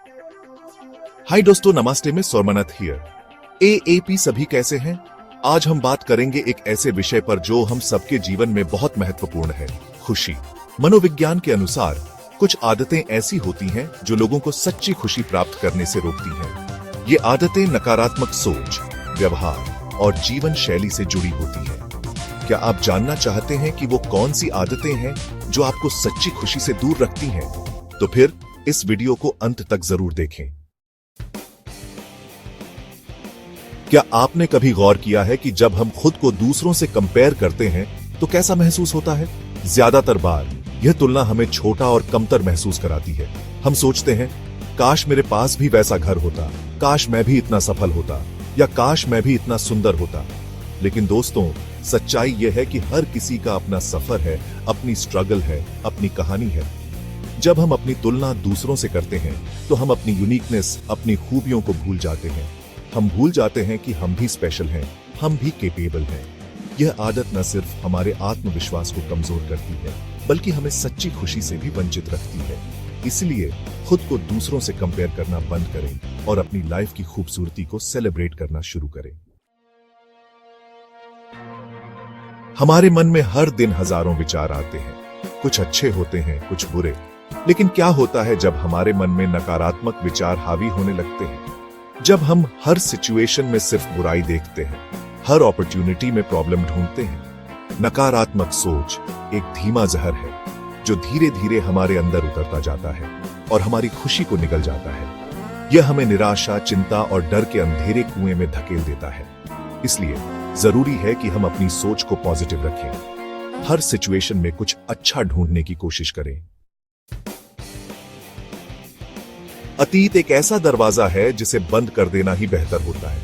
हाय दोस्तों, नमस्ते। में सोमनाथ हियर। एएपी सभी कैसे हैं? आज हम बात करेंगे एक ऐसे विषय पर जो हम सबके जीवन में बहुत महत्वपूर्ण है, खुशी। मनोविज्ञान के अनुसार कुछ आदतें ऐसी होती हैं जो लोगों को सच्ची खुशी प्राप्त करने से रोकती हैं। ये आदतें नकारात्मक सोच, व्यवहार और जीवन शैली से जुड़ी होती हैं। क्या आप जानना चाहते हैं कि वो कौन सी आदतें हैं जो आपको सच्ची खुशी से दूर रखती हैं? तो फिर इस वीडियो को अंत तक जरूर देखें। क्या आपने कभी गौर किया है कि जब हम खुद को दूसरों से कंपेयर करते हैं तो कैसा महसूस होता है? ज्यादातर बार यह तुलना हमें छोटा और कमतर महसूस कराती है। हम सोचते हैं, काश मेरे पास भी वैसा घर होता, काश मैं भी इतना सफल होता, या काश मैं भी इतना सुंदर होता। लेकिन दोस्तों, सच्चाई यह है कि हर किसी का अपना सफर है, अपनी स्ट्रगल है, अपनी कहानी है। जब हम अपनी तुलना दूसरों से करते हैं तो हम अपनी यूनिकनेस, अपनी खूबियों को भूल जाते हैं। हम भूल जाते हैं कि हम भी स्पेशल हैं, हम भी कैपेबल हैं। यह आदत न सिर्फ हमारे आत्मविश्वास को कमजोर करती है, बल्कि हमें सच्ची खुशी से भी वंचित रखती है। इसलिए खुद को दूसरों से कंपेयर करना बंद करें और अपनी लाइफ की खूबसूरती को सेलिब्रेट करना शुरू करें। हमारे मन में हर दिन हजारों विचार आते हैं। कुछ अच्छे होते हैं, कुछ बुरे। लेकिन क्या होता है जब हमारे मन में नकारात्मक विचार हावी होने लगते हैं? जब हम हर सिचुएशन में सिर्फ बुराई देखते हैं, हर अपॉर्चुनिटी में प्रॉब्लम ढूंढते हैं। नकारात्मक सोच एक धीमा जहर है जो धीरे धीरे हमारे अंदर उतरता जाता है और हमारी खुशी को निगल जाता है। यह हमें निराशा, चिंता और डर के अंधेरे कुएं में धकेल देता है। इसलिए जरूरी है कि हम अपनी सोच को पॉजिटिव रखें। हर सिचुएशन में कुछ अच्छा ढूंढने की कोशिश करें। अतीत एक ऐसा दरवाजा है जिसे बंद कर देना ही बेहतर होता है।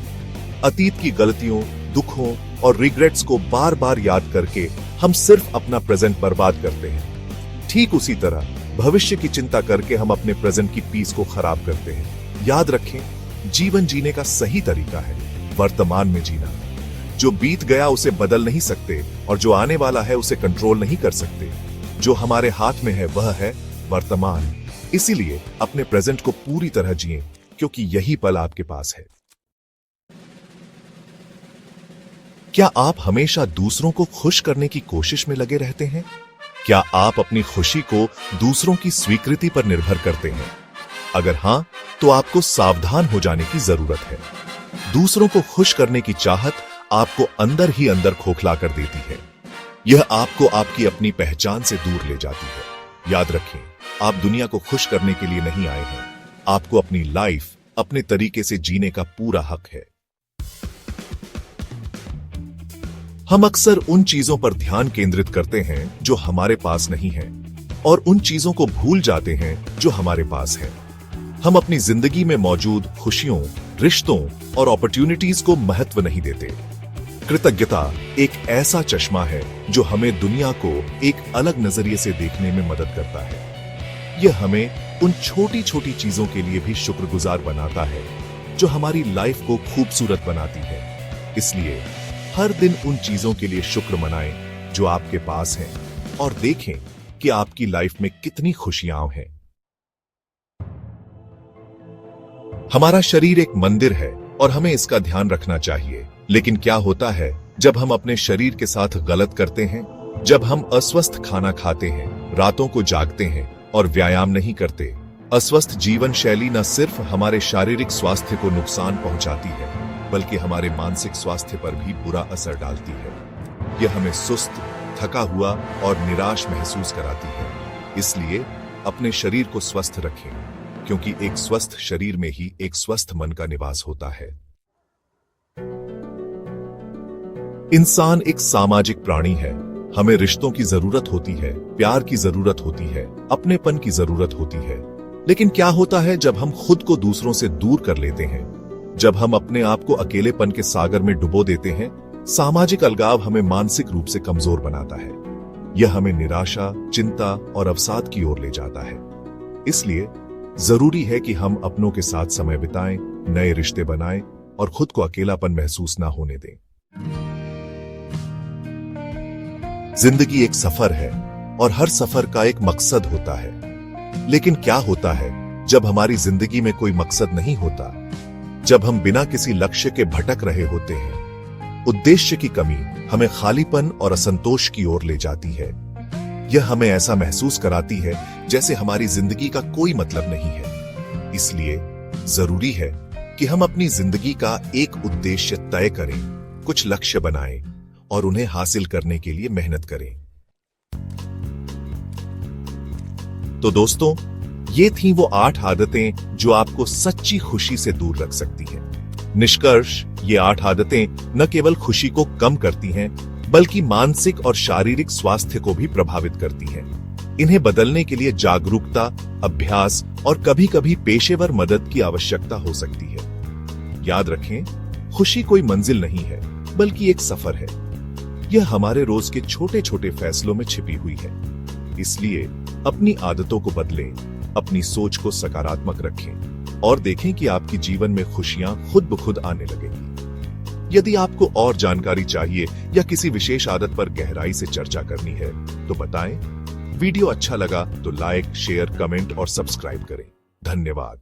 अतीत की गलतियों, दुखों और रिग्रेट्स को बार बार याद करके हम सिर्फ अपना प्रेजेंट बर्बाद करते हैं। ठीक उसी तरह भविष्य की चिंता करके हम अपने प्रेजेंट की पीस को खराब करते हैं। याद रखें, जीवन जीने का सही तरीका है वर्तमान में जीना। जो बीत गया उसे बदल नहीं सकते और जो आने वाला है उसे कंट्रोल नहीं कर सकते। जो हमारे हाथ में है वह है वर्तमान। इसीलिए अपने प्रेजेंट को पूरी तरह जिएं, क्योंकि यही पल आपके पास है। क्या आप हमेशा दूसरों को खुश करने की कोशिश में लगे रहते हैं? क्या आप अपनी खुशी को दूसरों की स्वीकृति पर निर्भर करते हैं? अगर हां, तो आपको सावधान हो जाने की जरूरत है। दूसरों को खुश करने की चाहत आपको अंदर ही अंदर खोखला कर देती है। यह आपको आपकी अपनी पहचान से दूर ले जाती है। याद रखें, आप दुनिया को खुश करने के लिए नहीं आए हैं। आपको अपनी लाइफ अपने तरीके से जीने का पूरा हक है। हम अक्सर उन चीजों पर ध्यान केंद्रित करते हैं जो हमारे पास नहीं है और उन चीजों को भूल जाते हैं जो हमारे पास है। हम अपनी जिंदगी में मौजूद खुशियों, रिश्तों और अपॉर्चुनिटीज को महत्व नहीं देते। कृतज्ञता एक ऐसा चश्मा है जो हमें दुनिया को एक अलग नजरिए से देखने में मदद करता है। यह हमें उन छोटी छोटी चीजों के लिए भी शुक्रगुजार बनाता है जो हमारी लाइफ को खूबसूरत बनाती है। इसलिए हर दिन उन चीजों के लिए शुक्र मनाएं जो आपके पास हैं और देखें कि आपकी लाइफ में कितनी खुशियां हैं। हमारा शरीर एक मंदिर है और हमें इसका ध्यान रखना चाहिए। लेकिन क्या होता है जब हम अपने शरीर के साथ गलत करते हैं? जब हम अस्वस्थ खाना खाते हैं, रातों को जागते हैं और व्यायाम नहीं करते। अस्वस्थ जीवन शैली न सिर्फ हमारे शारीरिक स्वास्थ्य को नुकसान पहुंचाती है, बल्कि हमारे मानसिक स्वास्थ्य पर भी बुरा असर डालती है। यह हमें सुस्त, थका हुआ और निराश महसूस कराती है। इसलिए अपने शरीर को स्वस्थ रखें, क्योंकि एक स्वस्थ शरीर में ही एक स्वस्थ मन का निवास होता है। इंसान एक सामाजिक प्राणी है। हमें रिश्तों की जरूरत होती है, प्यार की जरूरत होती है, अपनेपन की जरूरत होती है। लेकिन क्या होता है जब हम खुद को दूसरों से दूर कर लेते हैं? जब हम अपने आप को अकेलेपन के सागर में डुबो देते हैं, सामाजिक अलगाव हमें मानसिक रूप से कमजोर बनाता है। यह हमें निराशा, चिंता और अवसाद की ओर ले जाता है। इसलिए जरूरी है कि हम अपनों के साथ समय बिताएं, नए रिश्ते बनाएं और खुद को अकेलापन महसूस ना होने दें। जिंदगी एक सफर है और हर सफर का एक मकसद होता है। लेकिन क्या होता है जब हमारी जिंदगी में कोई मकसद नहीं होता, जब हम बिना किसी लक्ष्य के भटक रहे होते हैं। उद्देश्य की कमी हमें खालीपन और असंतोष की ओर ले जाती है। यह हमें ऐसा महसूस कराती है जैसे हमारी जिंदगी का कोई मतलब नहीं है। इसलिए जरूरी है कि हम अपनी जिंदगी का एक उद्देश्य तय करें, कुछ लक्ष्य बनाएं और उन्हें हासिल करने के लिए मेहनत करें। तो दोस्तों, ये थी वो 8 आदतें जो आपको सच्ची खुशी से दूर रख सकती हैं। निष्कर्ष, ये 8 आदतें न केवल खुशी को कम करती हैं, बल्कि मानसिक और शारीरिक स्वास्थ्य को भी प्रभावित करती हैं। इन्हें बदलने के लिए जागरूकता, अभ्यास और कभी-कभी पेशेवर मदद की आवश्यकता हो सकती है। याद रखें, खुशी कोई मंजिल नहीं है, बल्कि एक सफर है। यह हमारे रोज के छोटे-छोटे फैसलों में छिपी हुई है। इसलिए अपनी आदतों को बदलें, अपनी सोच को सकारात्मक रखें और देखें कि आपके जीवन में खुशियां खुद ब खुद आने लगेंगी। यदि आपको और जानकारी चाहिए या किसी विशेष आदत पर गहराई से चर्चा करनी है तो बताएं। वीडियो अच्छा लगा तो लाइक, शेयर, कमेंट और सब्सक्राइब करें। धन्यवाद।